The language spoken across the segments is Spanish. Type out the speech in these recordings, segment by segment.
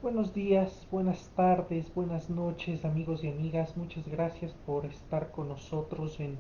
Buenos días, buenas tardes, buenas noches, amigos y amigas. Muchas gracias por estar con nosotros en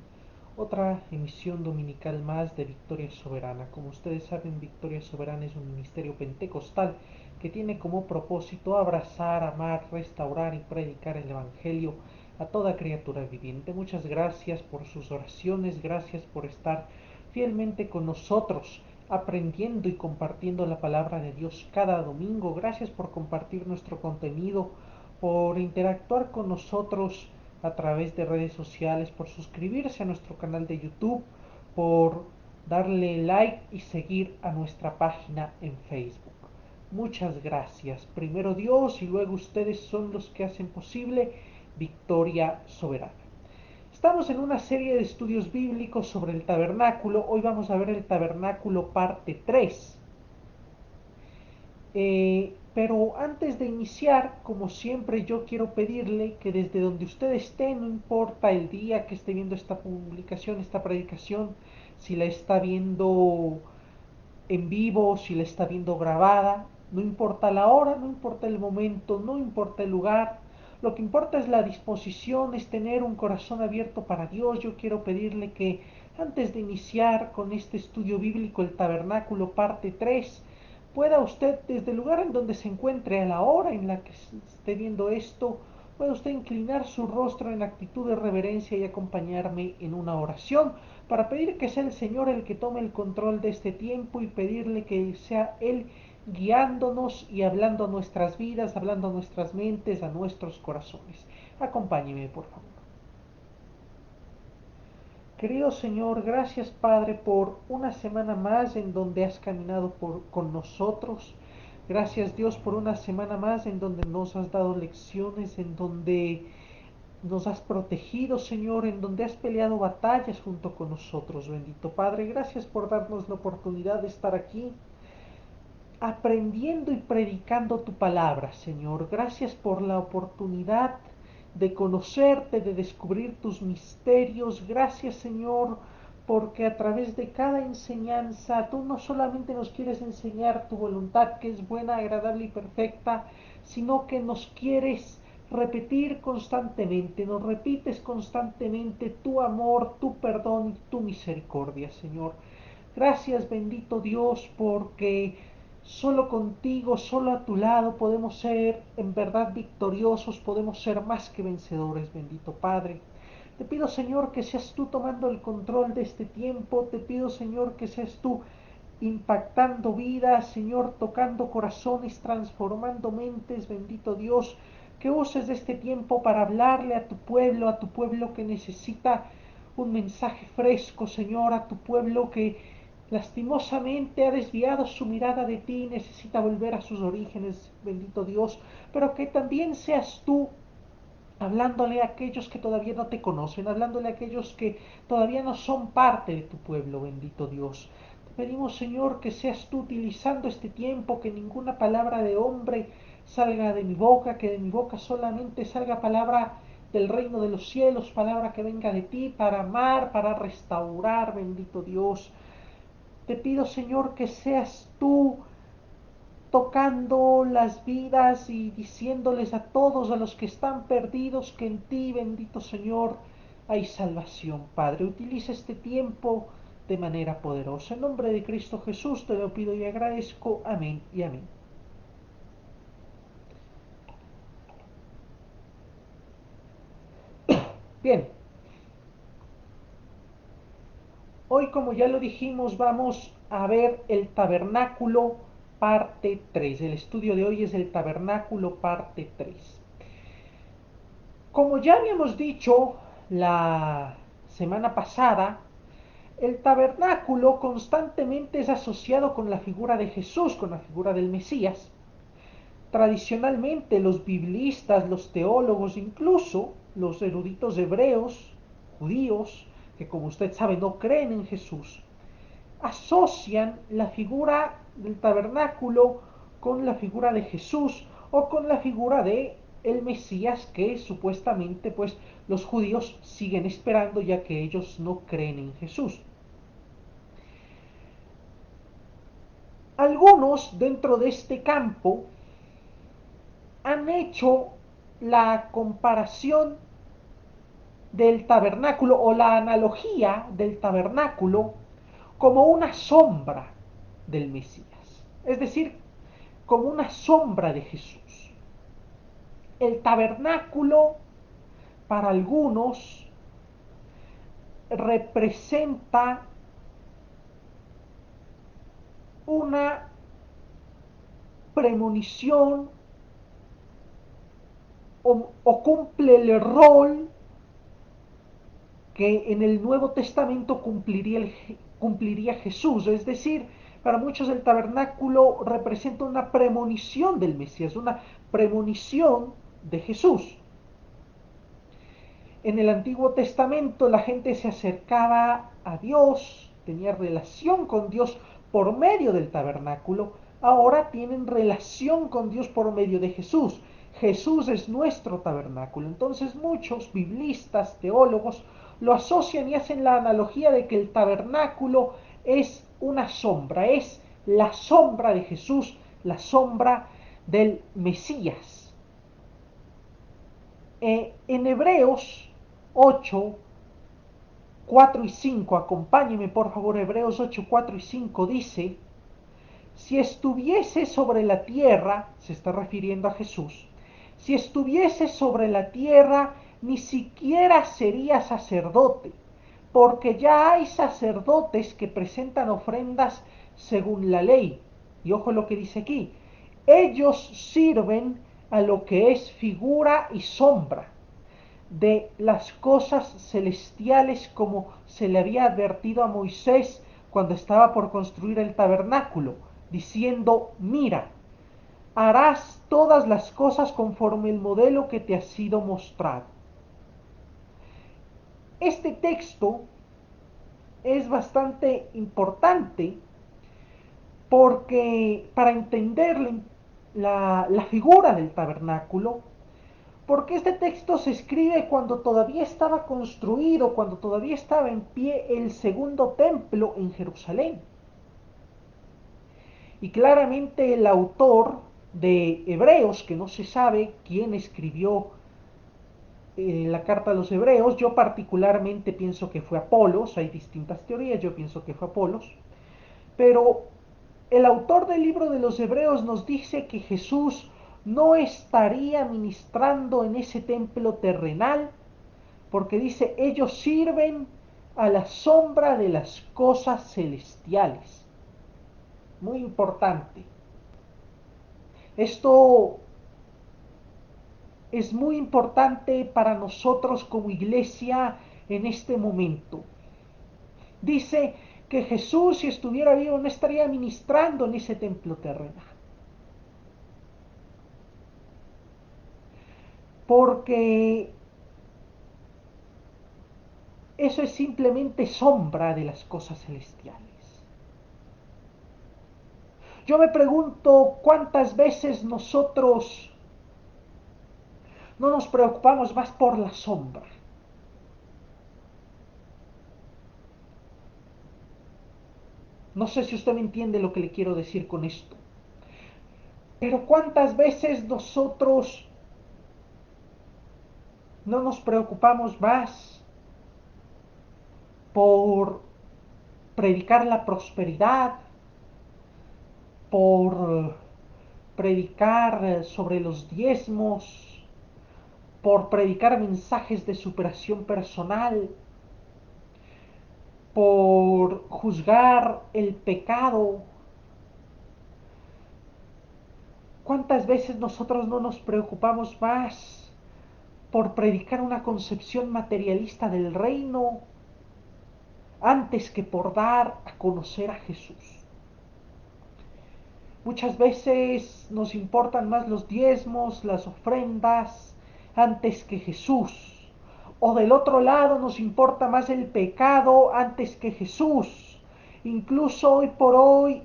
otra emisión dominical más de Victoria Soberana. Como ustedes saben, Victoria Soberana es un ministerio pentecostal que tiene como propósito abrazar, amar, restaurar y predicar el Evangelio a toda criatura viviente. Muchas gracias por sus oraciones, gracias por estar fielmente con nosotros aprendiendo y compartiendo la palabra de Dios cada domingo. Gracias por compartir nuestro contenido, por interactuar con nosotros a través de redes sociales, por suscribirse a nuestro canal de YouTube, por darle like y seguir a nuestra página en Facebook. Muchas gracias. Primero Dios y luego ustedes son los que hacen posible Victoria Soberana. Estamos en una serie de estudios bíblicos sobre el tabernáculo. Hoy vamos a ver el tabernáculo parte 3. Pero antes de iniciar, como siempre, yo quiero pedirle que desde donde usted esté, no importa el día que esté viendo esta publicación, esta predicación, si la está viendo en vivo, si la está viendo grabada, no importa la hora, no importa el momento, no importa el lugar, lo que importa es la disposición, es tener un corazón abierto para Dios. Yo quiero pedirle que antes de iniciar con este estudio bíblico, el tabernáculo parte 3, pueda usted desde el lugar en donde se encuentre a la hora en la que esté viendo esto, puede usted inclinar su rostro en actitud de reverencia y acompañarme en una oración para pedir que sea el Señor el que tome el control de este tiempo y pedirle que sea Él guiándonos y hablando a nuestras vidas, hablando a nuestras mentes, a nuestros corazones. Acompáñeme, por favor. Querido Señor, gracias Padre por una semana más en donde has caminado con nosotros. Gracias Dios por una semana más en donde nos has dado lecciones, en donde nos has protegido, Señor, en donde has peleado batallas junto con nosotros, bendito Padre. Gracias por darnos la oportunidad de estar aquí aprendiendo y predicando tu palabra, Señor. Gracias por la oportunidad de conocerte, de descubrir tus misterios. Gracias, Señor, porque a través de cada enseñanza tú no solamente nos quieres enseñar tu voluntad, que es buena, agradable y perfecta, sino que nos quieres repetir constantemente, nos repites constantemente tu amor, tu perdón y tu misericordia, Señor. Gracias, bendito Dios, porque solo contigo, solo a tu lado podemos ser en verdad victoriosos, podemos ser más que vencedores, bendito Padre. Te pido, Señor, que seas tú tomando el control de este tiempo. Te pido, Señor, que seas tú impactando vidas, Señor, tocando corazones, transformando mentes, bendito Dios, que uses este tiempo para hablarle a tu pueblo que necesita un mensaje fresco, Señor, a tu pueblo que lastimosamente ha desviado su mirada de ti y necesita volver a sus orígenes, bendito Dios, pero que también seas tú hablándole a aquellos que todavía no te conocen, hablándole a aquellos que todavía no son parte de tu pueblo, bendito Dios. Te pedimos, Señor, que seas tú utilizando este tiempo, que ninguna palabra de hombre salga de mi boca, que de mi boca solamente salga palabra del reino de los cielos, palabra que venga de ti para amar, para restaurar, bendito Dios. Te pido, Señor, que seas tú tocando las vidas y diciéndoles a todos, a los que están perdidos, que en ti, bendito Señor, hay salvación. Padre, utiliza este tiempo de manera poderosa. En nombre de Cristo Jesús te lo pido y agradezco. Amén y amén. Bien, hoy como ya lo dijimos, vamos a ver el tabernáculo parte 3. El estudio de hoy es el tabernáculo parte 3. Como ya habíamos dicho la semana pasada, el tabernáculo constantemente es asociado con la figura de Jesús, con la figura del Mesías. Tradicionalmente los biblistas, los teólogos, incluso los eruditos hebreos, judíos, que como usted sabe no creen en Jesús, asocian la figura del tabernáculo con la figura de Jesús o con la figura de el Mesías que supuestamente pues los judíos siguen esperando ya que ellos no creen en Jesús. Algunos dentro de este campo han hecho la comparación del tabernáculo o la analogía del tabernáculo como una sombra del Mesías, es decir, como una sombra de Jesús. El tabernáculo para algunos representa una premonición o cumple el rol que en el Nuevo Testamento cumpliría Jesús. Es decir, para muchos el tabernáculo representa una premonición del Mesías, una premonición de Jesús. En el Antiguo Testamento la gente se acercaba a Dios, tenía relación con Dios por medio del tabernáculo. Ahora tienen relación con Dios por medio de Jesús. Jesús es nuestro tabernáculo. Entonces muchos biblistas, teólogos, lo asocian y hacen la analogía de que el tabernáculo es una sombra, es la sombra de Jesús, la del Mesías. En Hebreos 8, 4 y 5, acompáñeme por favor, Hebreos 8, 4 y 5 dice, si estuviese sobre la tierra, se está refiriendo a Jesús, si estuviese sobre la tierra, ni siquiera sería sacerdote, porque ya hay sacerdotes que presentan ofrendas según la ley. Y ojo lo que dice aquí, ellos sirven a lo que es figura y sombra de las cosas celestiales, como se le había advertido a Moisés cuando estaba por construir el tabernáculo, diciendo, mira, harás todas las cosas conforme el modelo que te ha sido mostrado. Este texto es bastante importante porque para entender la figura del tabernáculo, porque este texto se escribe cuando todavía estaba construido, cuando todavía estaba en pie el segundo templo en Jerusalén. Y claramente el autor de Hebreos, que no se sabe quién escribió la carta a los Hebreos, yo particularmente pienso que fue Apolos, hay distintas teorías, yo pienso que fue Apolos, pero el autor del libro de los Hebreos nos dice que Jesús no estaría ministrando en ese templo terrenal, porque dice, ellos sirven a la sombra de las cosas celestiales. Muy importante. Esto es muy importante para nosotros como iglesia en este momento. Dice que Jesús, si estuviera vivo, no estaría ministrando en ese templo terrenal. Porque eso es simplemente sombra de las cosas celestiales. Yo me pregunto cuántas veces nosotros no nos preocupamos más por la sombra. No sé si usted me entiende lo que le quiero decir con esto. Pero cuántas veces nosotros no nos preocupamos más por predicar la prosperidad, por predicar sobre los diezmos, por predicar mensajes de superación personal, por juzgar el pecado. ¿Cuántas veces nosotros no nos preocupamos más por predicar una concepción materialista del reino antes que por dar a conocer a Jesús? Muchas veces nos importan más los diezmos, las ofrendas, antes que Jesús. O del otro lado nos importa más el pecado antes que Jesús. Incluso hoy por hoy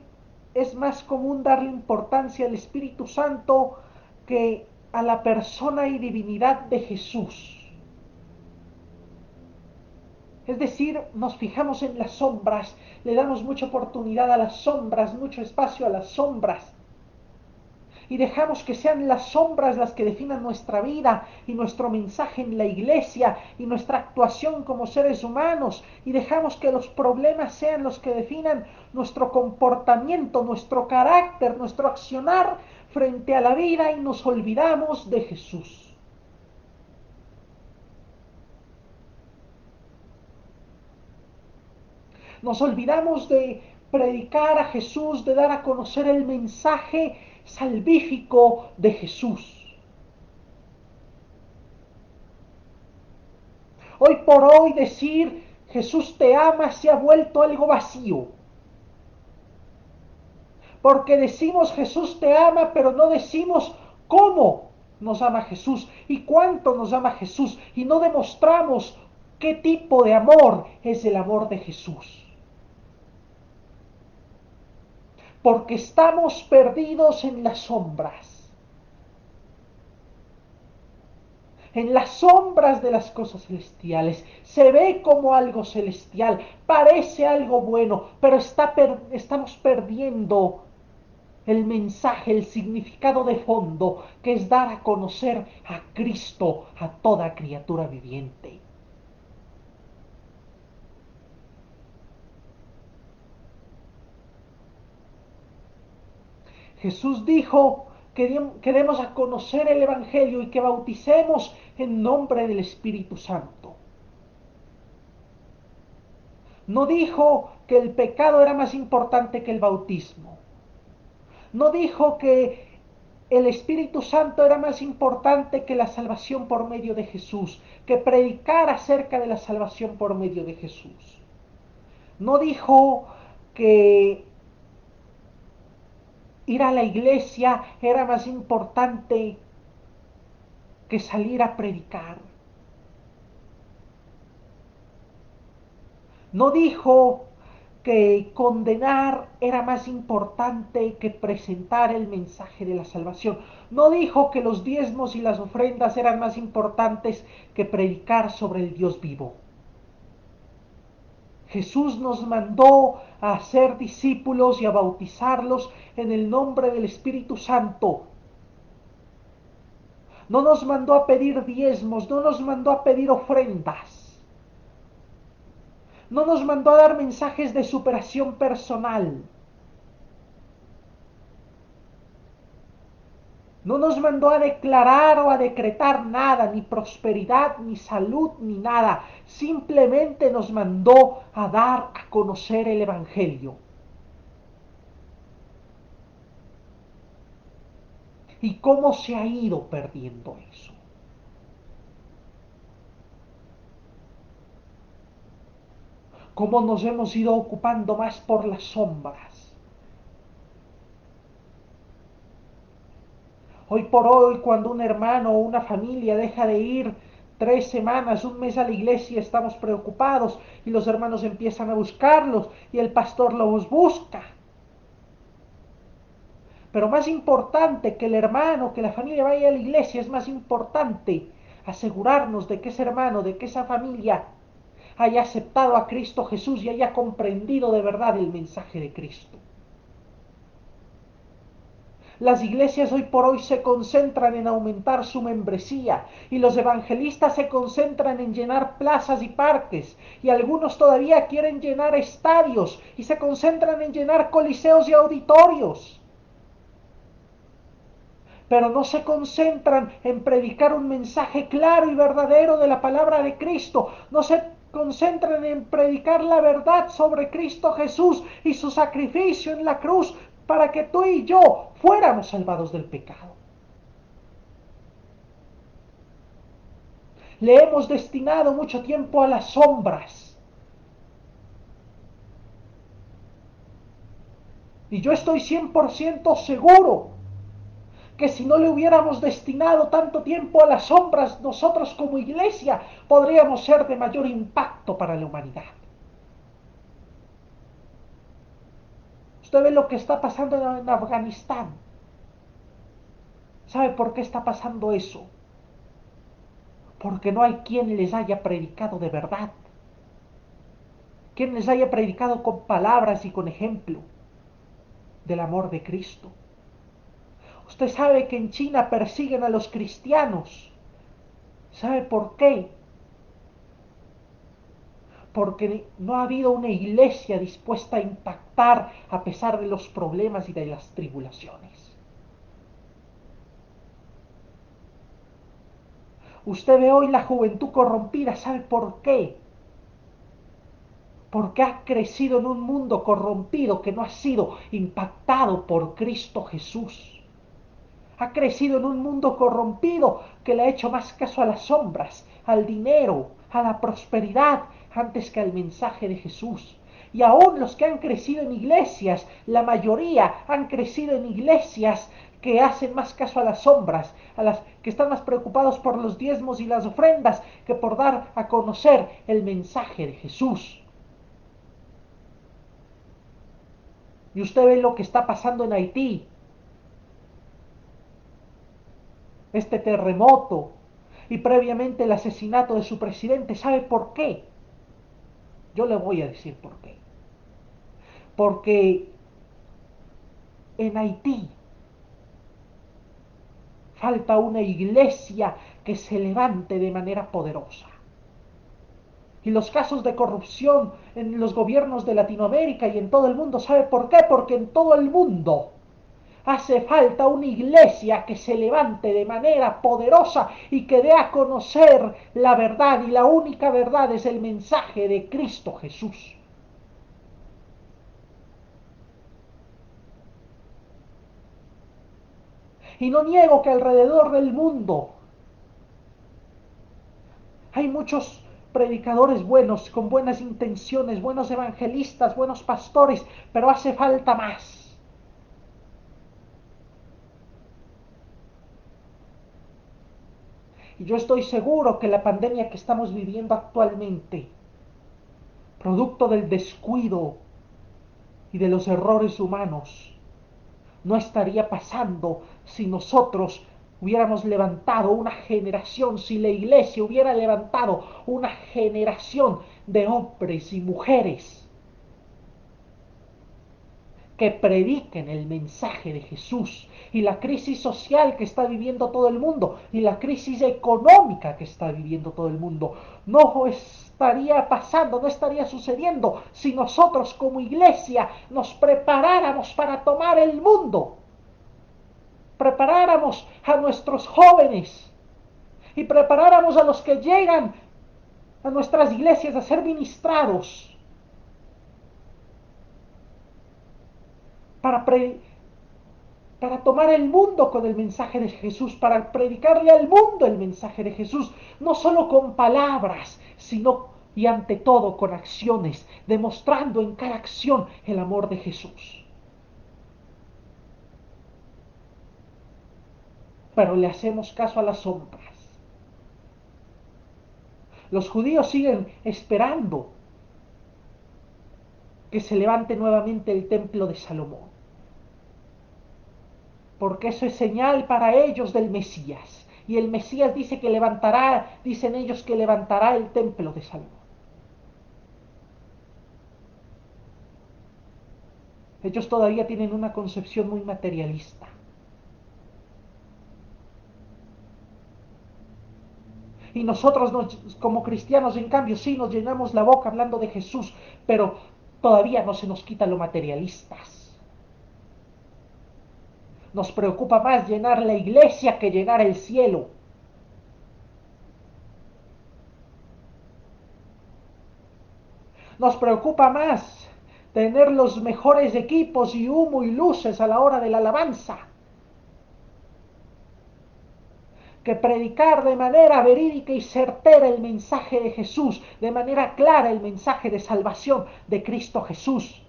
es más común darle importancia al Espíritu Santo que a la persona y divinidad de Jesús. Es decir, nos fijamos en las sombras, le damos mucha oportunidad a las sombras, mucho espacio a las sombras. y dejamos que sean las sombras las que definan nuestra vida y nuestro mensaje en la iglesia y nuestra actuación como seres humanos, y dejamos que los problemas sean los que definan nuestro comportamiento, nuestro carácter, nuestro accionar frente a la vida, y nos olvidamos de Jesús. Nos olvidamos de predicar a Jesús, de dar a conocer el mensaje salvífico de Jesús. Hoy por hoy decir Jesús te ama se ha vuelto algo vacío. Porque decimos Jesús te ama, pero no decimos cómo nos ama Jesús y cuánto nos ama Jesús. Y no demostramos qué tipo de amor es el amor de Jesús. Porque estamos perdidos en las sombras. En las sombras de las cosas celestiales. Se ve como algo celestial, parece algo bueno, pero estamos perdiendo el mensaje, el significado de fondo, que es dar a conocer a Cristo a toda criatura viviente. Jesús dijo que demos a conocer el Evangelio y que bauticemos en nombre del Espíritu Santo. No dijo que el pecado era más importante que el bautismo. No dijo que el Espíritu Santo era más importante que la salvación por medio de Jesús, que predicar acerca de la salvación por medio de Jesús. No dijo que ir a la iglesia era más importante que salir a predicar. No dijo que condenar era más importante que presentar el mensaje de la salvación. No dijo que los diezmos y las ofrendas eran más importantes que predicar sobre el Dios vivo. Jesús nos mandó a hacer discípulos y a bautizarlos en el nombre del Espíritu Santo. No nos mandó a pedir diezmos, no nos mandó a pedir ofrendas. No nos mandó a dar mensajes de superación personal. No nos mandó a declarar o a decretar nada, ni prosperidad, ni salud, ni nada. Simplemente nos mandó a dar a conocer el Evangelio. ¿Y cómo se ha ido perdiendo eso? ¿Cómo nos hemos ido ocupando más por las sombras? Hoy por hoy, cuando un hermano o una familia deja de ir 3 semanas, un mes a la iglesia, estamos preocupados y los hermanos empiezan a buscarlos y el pastor los busca. Pero más importante que el hermano, que la familia vaya a la iglesia, es más importante asegurarnos de que ese hermano, de que esa familia haya aceptado a Cristo Jesús y haya comprendido de verdad el mensaje de Cristo. Las iglesias hoy por hoy se concentran en aumentar su membresía y los evangelistas se concentran en llenar plazas y parques y algunos todavía quieren llenar estadios y se concentran en llenar coliseos y auditorios. Pero no se concentran en predicar un mensaje claro y verdadero de la palabra de Cristo, no se concentran en predicar la verdad sobre Cristo Jesús y su sacrificio en la cruz para que tú y yo fuéramos salvados del pecado. Le hemos destinado mucho tiempo a las sombras. Y yo estoy 100% seguro que si no le hubiéramos destinado tanto tiempo a las sombras, nosotros como iglesia podríamos ser de mayor impacto para la humanidad. Usted ve lo que está pasando en Afganistán. ¿Sabe por qué está pasando eso? Porque no hay quien les haya predicado de verdad. Quien les haya predicado con palabras y con ejemplo del amor de Cristo. Usted sabe que en China persiguen a los cristianos. ¿Sabe por qué? Porque no ha habido una iglesia dispuesta a impactar a pesar de los problemas y de las tribulaciones. Usted ve hoy la juventud corrompida, ¿sabe por qué? Porque ha crecido en un mundo corrompido que no ha sido impactado por Cristo Jesús. Ha crecido en un mundo corrompido que le ha hecho más caso a las sombras, al dinero, a la prosperidad, antes que al mensaje de Jesús. Y aún los que han crecido en iglesias, la mayoría han crecido en iglesias que hacen más caso a las sombras, a las que están más preocupados por los diezmos y las ofrendas que por dar a conocer el mensaje de Jesús. Y usted ve lo que está pasando en Haití, este terremoto y previamente el asesinato de su presidente. ¿Sabe por qué? Yo le voy a decir por qué. Porque en Haití falta una iglesia que se levante de manera poderosa. Y los casos de corrupción en los gobiernos de Latinoamérica y en todo el mundo, ¿sabe por qué? Porque en todo el mundo hace falta una iglesia que se levante de manera poderosa y que dé a conocer la verdad, y la única verdad es el mensaje de Cristo Jesús. Y no niego que alrededor del mundo hay muchos predicadores buenos, con buenas intenciones, buenos evangelistas, buenos pastores, pero hace falta más. Y yo estoy seguro que la pandemia que estamos viviendo actualmente, producto del descuido y de los errores humanos, no estaría pasando si nosotros hubiéramos levantado una generación, si la iglesia hubiera levantado una generación de hombres y mujeres que prediquen el mensaje de Jesús. Y la crisis social que está viviendo todo el mundo y la crisis económica que está viviendo todo el mundo no estaría pasando, no estaría sucediendo si nosotros como iglesia nos preparáramos para tomar el mundo, preparáramos a nuestros jóvenes y preparáramos a los que llegan a nuestras iglesias a ser ministrados para para tomar el mundo con el mensaje de Jesús, para predicarle al mundo el mensaje de Jesús, no solo con palabras, sino y ante todo con acciones, demostrando en cada acción el amor de Jesús. Pero le hacemos caso a las sombras. Los judíos siguen esperando que se levante nuevamente el templo de Salomón, porque eso es señal para ellos del Mesías. Y el Mesías dice que levantará, dicen ellos que levantará el templo de Salomón. Ellos todavía tienen una concepción muy materialista. Y nosotros como cristianos, en cambio, sí nos llenamos la boca hablando de Jesús, pero todavía no se nos quita lo materialistas. Nos preocupa más llenar la iglesia que llenar el cielo. Nos preocupa más tener los mejores equipos y humo y luces a la hora de la alabanza que predicar de manera verídica y certera el mensaje de Jesús, de manera clara el mensaje de salvación de Cristo Jesús.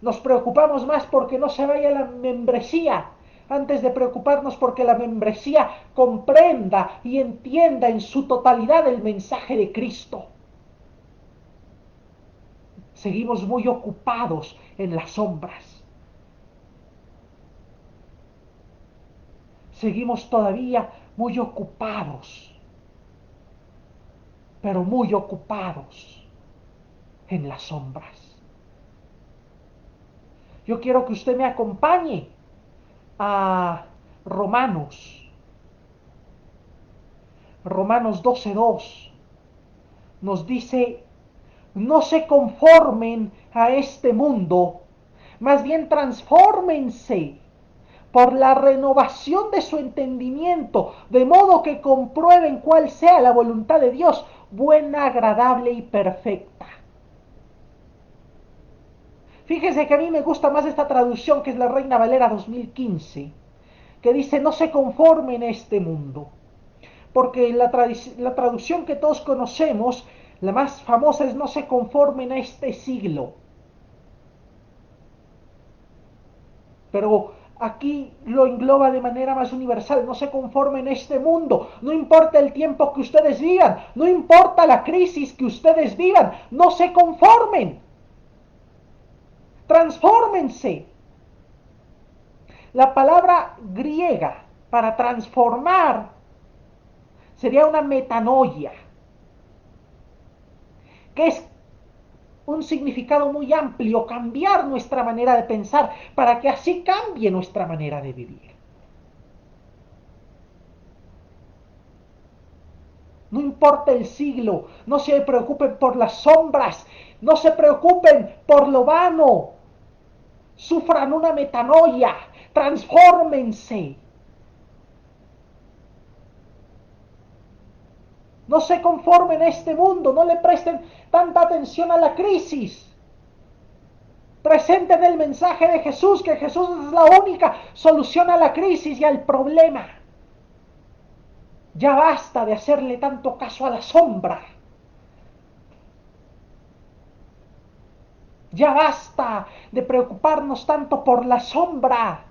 Nos preocupamos más porque no se vaya la membresía, antes de preocuparnos porque la membresía comprenda y entienda en su totalidad el mensaje de Cristo. Seguimos muy ocupados en las sombras. Seguimos todavía muy ocupados, pero muy ocupados en las sombras. Yo quiero que usted me acompañe a Romanos 12:2, nos dice: no se conformen a este mundo, más bien transfórmense por la renovación de su entendimiento, de modo que comprueben cuál sea la voluntad de Dios, buena, agradable y perfecta. Fíjense que a mí me gusta más esta traducción, que es la Reina Valera 2015, que dice: no se conformen a este mundo. Porque la traducción que todos conocemos, la más famosa, es: no se conformen a este siglo. Pero aquí lo engloba de manera más universal: no se conformen a este mundo, no importa el tiempo que ustedes vivan, no importa la crisis que ustedes vivan, no se conformen, transfórmense. La palabra griega para transformar sería una metanoia, que es un significado muy amplio: cambiar nuestra manera de pensar para que así cambie nuestra manera de vivir. No importa el siglo, no se preocupen por las sombras, no se preocupen por lo vano, sufran una metanoia, transfórmense. No se conformen a este mundo, no le presten tanta atención a la crisis. Presenten el mensaje de Jesús, que Jesús es la única solución a la crisis y al problema. Ya basta de hacerle tanto caso a la sombra. Ya basta de preocuparnos tanto por la sombra,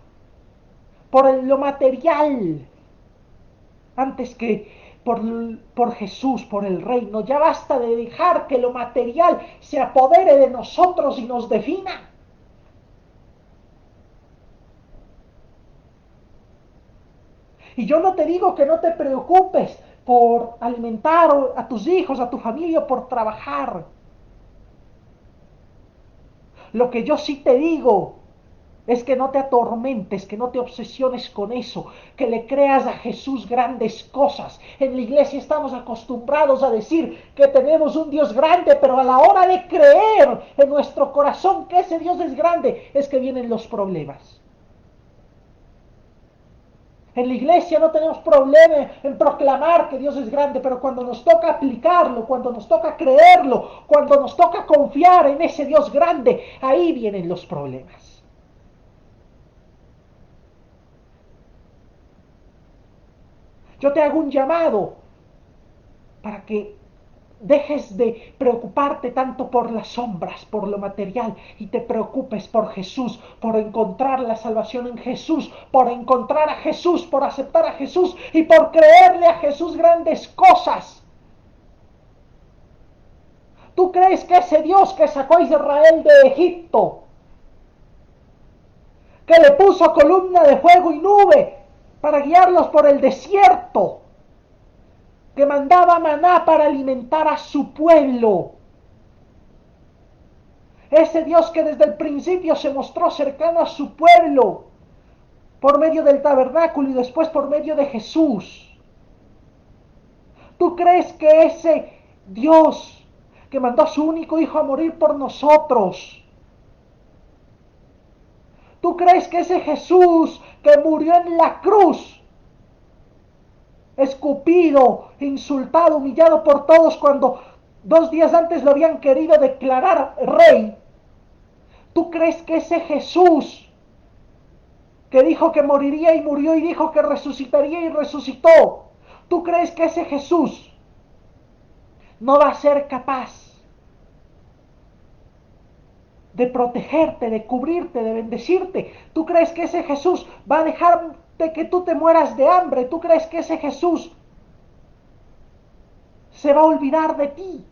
por lo material, antes que por Jesús, por el reino. Ya basta de dejar que lo material se apodere de nosotros y nos defina. Y yo no te digo que no te preocupes por alimentar a tus hijos, a tu familia, por trabajar. Lo que yo sí te digo es que no te atormentes, que no te obsesiones con eso, que le creas a Jesús grandes cosas. En la iglesia estamos acostumbrados a decir que tenemos un Dios grande, pero a la hora de creer en nuestro corazón que ese Dios es grande, es que vienen los problemas. En la iglesia no tenemos problema en proclamar que Dios es grande, pero cuando nos toca aplicarlo, cuando nos toca creerlo, cuando nos toca confiar en ese Dios grande, ahí vienen los problemas. Yo te hago un llamado para que dejes de preocuparte tanto por las sombras, por lo material, y te preocupes por Jesús, por encontrar la salvación en Jesús, por encontrar a Jesús, por aceptar a Jesús y por creerle a Jesús grandes cosas. ¿Tú crees que ese Dios que sacó a Israel de Egipto, que le puso columna de fuego y nube para guiarlos por el desierto, que mandaba maná para alimentar a su pueblo, ese Dios que desde el principio se mostró cercano a su pueblo por medio del tabernáculo y después por medio de Jesús? ¿Tú crees que ese Dios que mandó a su único hijo a morir por nosotros, tú crees que ese Jesús que murió en la cruz, escupido, insultado, humillado por todos, cuando 2 días antes lo habían querido declarar rey, tú crees que ese Jesús que dijo que moriría y murió y dijo que resucitaría y resucitó, tú crees que ese Jesús no va a ser capaz de protegerte, de cubrirte, de bendecirte? ¿Tú crees que ese Jesús va a dejarte que tú te mueras de hambre? ¿Tú crees que ese Jesús se va a olvidar de ti?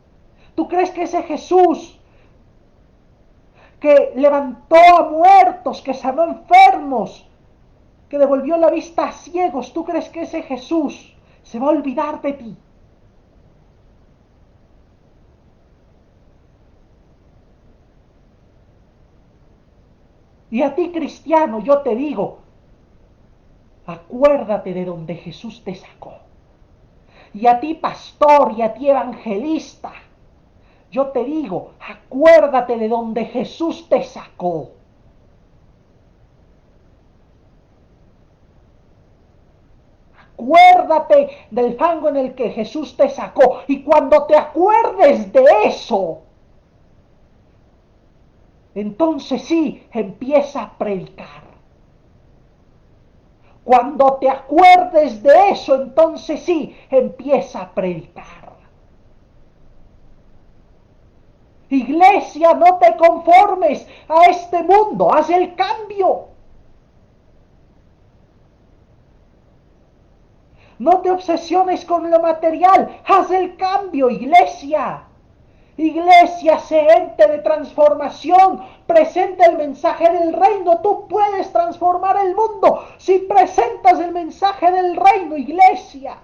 ¿Tú crees que ese Jesús que levantó a muertos, que sanó enfermos, que devolvió la vista a ciegos, tú crees que ese Jesús se va a olvidar de ti? Y a ti, cristiano, yo te digo, Acuérdate de donde Jesús te sacó. Y a ti, pastor, y a ti, evangelista, yo te digo, acuérdate de donde Jesús te sacó. Acuérdate del fango en el que Jesús te sacó. Y cuando te acuerdes de eso, entonces sí, empieza a predicar. Cuando te acuerdes de eso, entonces sí, empieza a predicar. Iglesia, no te conformes a este mundo, haz el cambio. No te obsesiones con lo material, haz el cambio, iglesia. Iglesia, sé ente de transformación, presenta el mensaje del reino, tú puedes transformar el mundo si presentas el mensaje del reino, iglesia.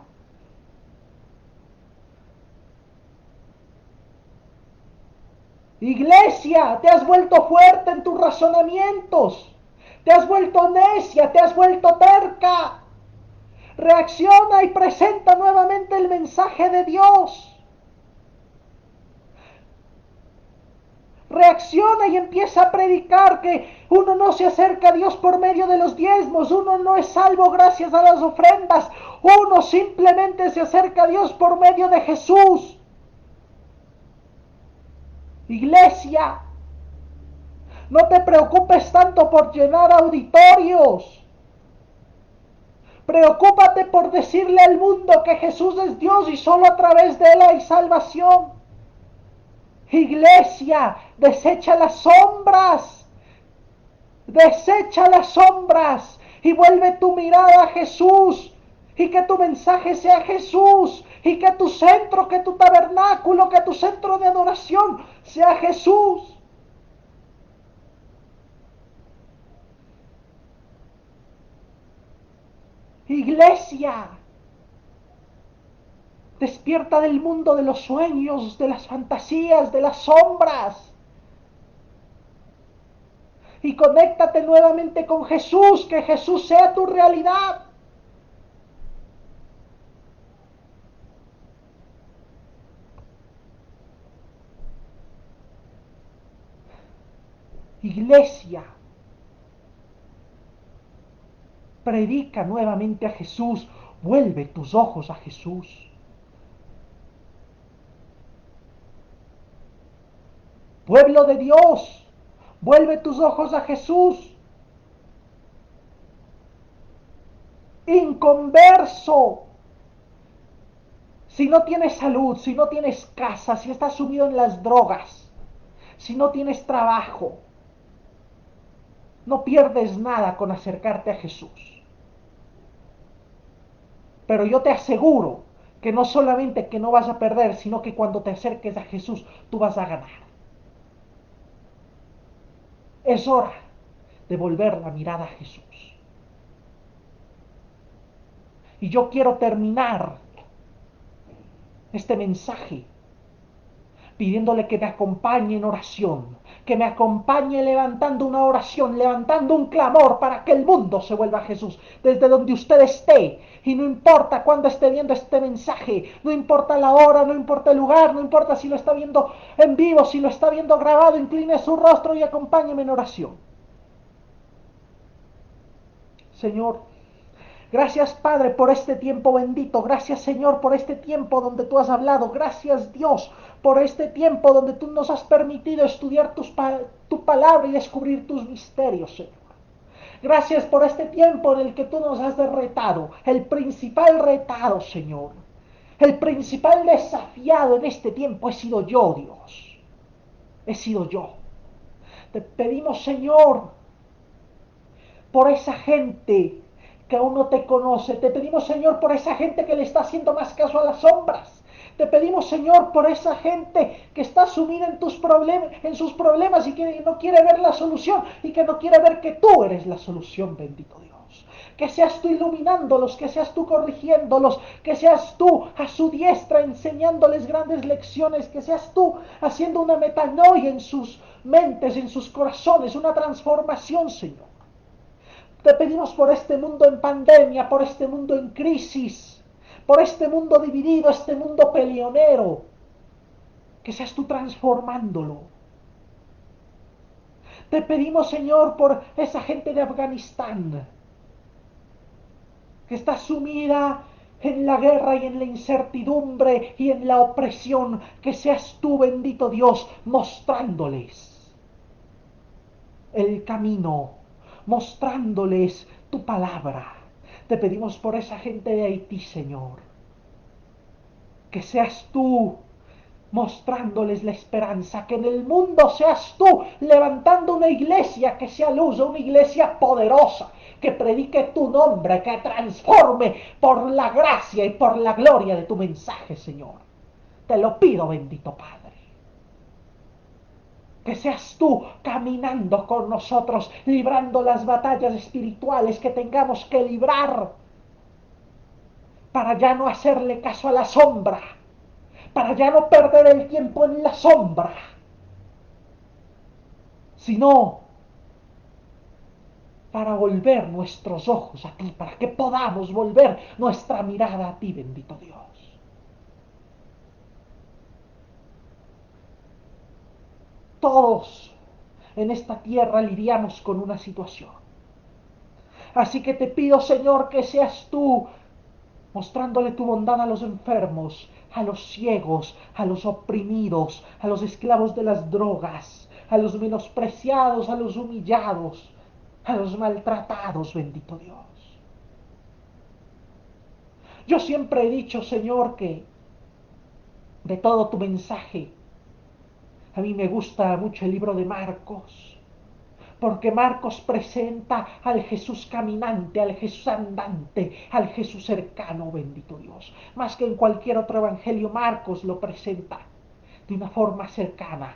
Iglesia, te has vuelto fuerte en tus razonamientos, te has vuelto necia, te has vuelto terca. Reacciona y presenta nuevamente el mensaje de Dios. Reacciona y empieza a predicar que uno no se acerca a Dios por medio de los diezmos, uno no es salvo gracias a las ofrendas, uno simplemente se acerca a Dios por medio de Jesús. Iglesia, no te preocupes tanto por llenar auditorios. Preocúpate por decirle al mundo que Jesús es Dios y solo a través de Él hay salvación. Iglesia, desecha las sombras. Desecha las sombras y vuelve tu mirada a Jesús. Y que tu mensaje sea Jesús. Y que tu centro, que tu tabernáculo, que tu centro de adoración sea Jesús. Iglesia, despierta del mundo de los sueños, de las fantasías, de las sombras. Y conéctate nuevamente con Jesús, que Jesús sea tu realidad. Iglesia, predica nuevamente a Jesús, vuelve tus ojos a Jesús. Pueblo de Dios, vuelve tus ojos a Jesús. Inconverso, si no tienes salud, si no tienes casa, si estás sumido en las drogas, si no tienes trabajo, no pierdes nada con acercarte a Jesús. Pero yo te aseguro que no solamente que no vas a perder, sino que cuando te acerques a Jesús, tú vas a ganar. Es hora de volver la mirada a Jesús. Y yo quiero terminar este mensaje pidiéndole que me acompañe en oración, que me acompañe levantando una oración, levantando un clamor para que el mundo se vuelva a Jesús, desde donde usted esté, y no importa cuándo esté viendo este mensaje, no importa la hora, no importa el lugar, no importa si lo está viendo en vivo, si lo está viendo grabado, incline su rostro y acompáñeme en oración. Señor, gracias, Padre, por este tiempo bendito. Gracias, Señor, por este tiempo donde tú has hablado. Gracias, Dios, por este tiempo donde tú nos has permitido estudiar tu palabra y descubrir tus misterios, Señor. Gracias por este tiempo en el que tú nos has retado. El principal retado, Señor. El principal desafiado en este tiempo he sido yo, Dios. He sido yo. Te pedimos, Señor, por esa gente que aún no te conoce. Te pedimos, Señor, por esa gente que le está haciendo más caso a las sombras. Te pedimos, Señor, por esa gente que está sumida en sus problemas y que no quiere ver la solución y que no quiere ver que tú eres la solución, bendito Dios. Que seas tú iluminándolos, que seas tú corrigiéndolos, que seas tú a su diestra enseñándoles grandes lecciones, que seas tú haciendo una metanoia en sus mentes, en sus corazones, una transformación, Señor. Te pedimos por este mundo en pandemia, por este mundo en crisis, por este mundo dividido, este mundo peleonero, que seas tú transformándolo. Te pedimos, Señor, por esa gente de Afganistán, que está sumida en la guerra y en la incertidumbre y en la opresión, que seas tú, bendito Dios, mostrándoles el camino, mostrándoles tu palabra. Te pedimos por esa gente de Haití, Señor, que seas tú mostrándoles la esperanza, que en el mundo seas tú levantando una iglesia que sea luz, una iglesia poderosa, que predique tu nombre, que transforme por la gracia y por la gloria de tu mensaje, Señor. Te lo pido, bendito Padre. Que seas tú caminando con nosotros, librando las batallas espirituales que tengamos que librar, para ya no hacerle caso a la sombra, para ya no perder el tiempo en la sombra, sino para volver nuestros ojos a ti, para que podamos volver nuestra mirada a ti, bendito Dios. Todos en esta tierra lidiamos con una situación. Así que te pido, Señor, que seas tú mostrándole tu bondad a los enfermos, a los ciegos, a los oprimidos, a los esclavos de las drogas, a los menospreciados, a los humillados, a los maltratados, bendito Dios. Yo siempre he dicho, Señor, que de todo tu mensaje, a mí me gusta mucho el libro de Marcos, porque Marcos presenta al Jesús caminante, al Jesús andante, al Jesús cercano, bendito Dios. Más que en cualquier otro evangelio, Marcos lo presenta de una forma cercana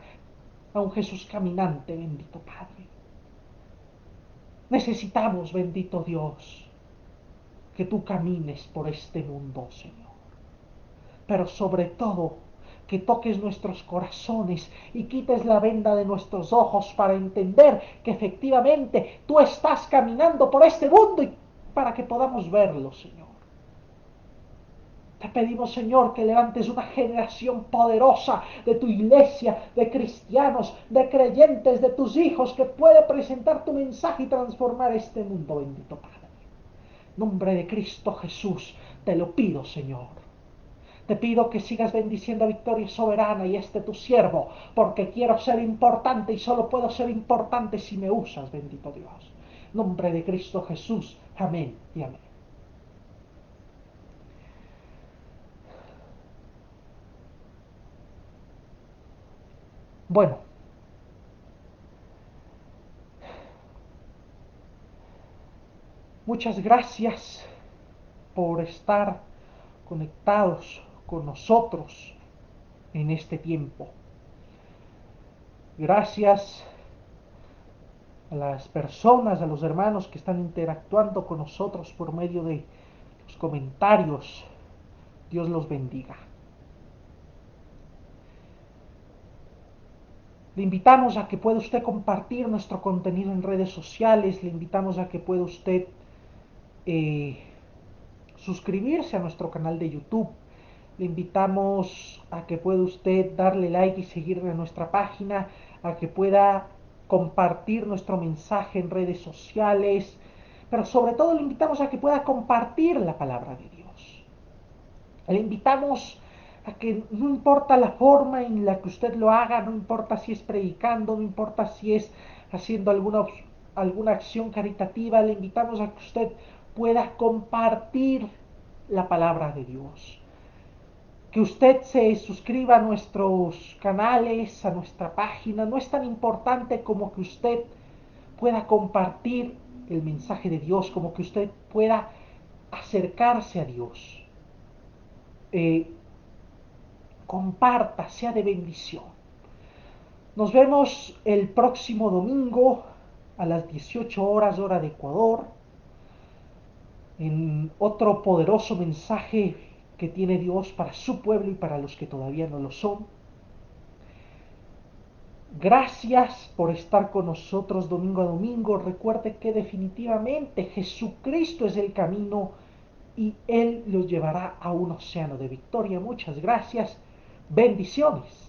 a un Jesús caminante, bendito Padre. Necesitamos, bendito Dios, que tú camines por este mundo, Señor. Pero sobre todo, que toques nuestros corazones y quites la venda de nuestros ojos para entender que efectivamente tú estás caminando por este mundo y para que podamos verlo, Señor. Te pedimos, Señor, que levantes una generación poderosa de tu iglesia, de cristianos, de creyentes, de tus hijos, que puede presentar tu mensaje y transformar este mundo, bendito Padre. En nombre de Cristo Jesús, te lo pido, Señor. Te pido que sigas bendiciendo a Victoria Soberana y tu siervo, porque quiero ser importante y solo puedo ser importante si me usas, bendito Dios. En nombre de Cristo Jesús, amén y amén. Bueno, muchas gracias por estar conectados con nosotros en este tiempo. Gracias a las personas, a los hermanos que están interactuando con nosotros por medio de los comentarios. Dios los bendiga. Le invitamos a que pueda usted compartir nuestro contenido en redes sociales, le invitamos a que pueda usted eh, suscribirse a nuestro canal de YouTube, le invitamos a que pueda usted darle like y seguirle a nuestra página, a que pueda compartir nuestro mensaje en redes sociales, pero sobre todo le invitamos a que pueda compartir la palabra de Dios. Le invitamos a que no importa la forma en la que usted lo haga, no importa si es predicando, no importa si es haciendo alguna acción caritativa, le invitamos a que usted pueda compartir la palabra de Dios. Que usted se suscriba a nuestros canales, a nuestra página, no es tan importante como que usted pueda compartir el mensaje de Dios, como que usted pueda acercarse a Dios. Eh, Comparta, sea de bendición. Nos vemos el próximo domingo a las 18 horas hora de Ecuador en otro poderoso mensaje que tiene Dios para su pueblo y para los que todavía no lo son. Gracias por estar con nosotros domingo a domingo. Recuerde que definitivamente Jesucristo es el camino y Él los llevará a un océano de victoria. Muchas gracias. Bendiciones.